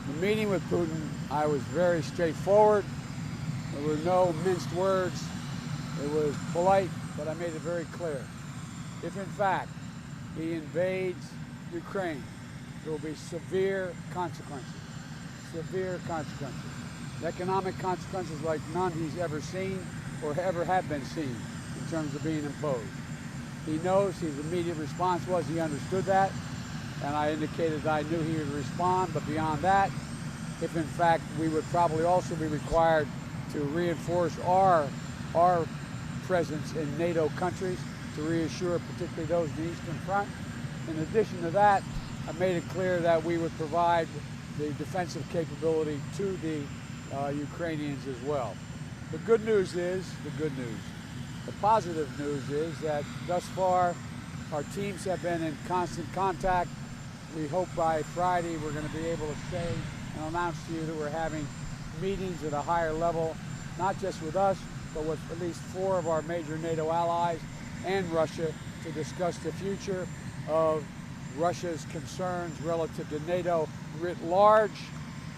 The meeting with Putin, I was very straightforward. There were no minced words. It was polite, but I made it very clear. If in fact he invades Ukraine, there will be severe consequences. Severe consequences. Economic consequences like none he's ever seen or ever have been seen in terms of being imposed. He knows his immediate response was he understood that, and I indicated that I knew he would respond, but beyond that, if in fact we would probably also be required to reinforce our presence in NATO countries to reassure particularly those in the Eastern Front. In addition to that, I made it clear that we would provide the defensive capability to the Ukrainians as well. The good news is, the positive news is that thus far our teams have been in constant contact. We hope by Friday we're going to be able to say and announce to you that we're having meetings at a higher level, not just with us, but with at least 4 of our major NATO allies and Russia to discuss the future of Russia's concerns relative to NATO writ large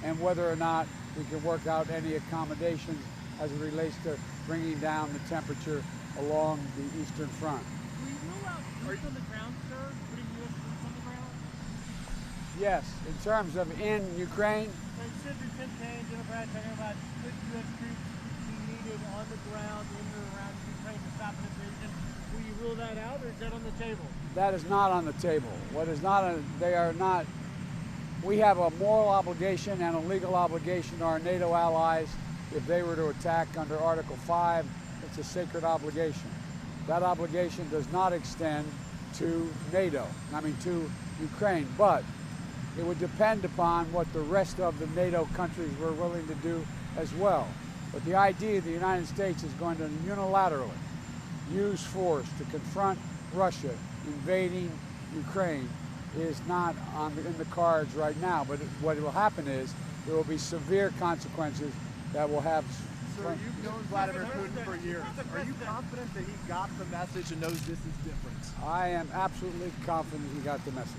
and whether or not we can work out any accommodations as it relates to bringing down the temperature along the Eastern Front. Will you rule out troops on the ground, sir? Putting U.S. troops on the ground? Yes, in terms of in Ukraine. Senator Tim Kaine, Democrat, talking about could U.S. troops be needed on the ground in or around Ukraine to stop an invasion. Will you rule that out, or is that on the table? That is not on the table. What is not, they are not. We have a moral obligation and a legal obligation to our NATO allies. If they were to attack under Article 5, it's a sacred obligation. That obligation does not extend to NATO, to Ukraine, but it would depend upon what the rest of the NATO countries were willing to do as well. But the idea the United States is going to unilaterally use force to confront Russia invading Ukraine is not in the cards right now. But what will happen is there will be severe consequences that will have. Sir, you've known Vladimir Putin for years. Are you confident that he got the message and knows this is different? I am absolutely confident he got the message.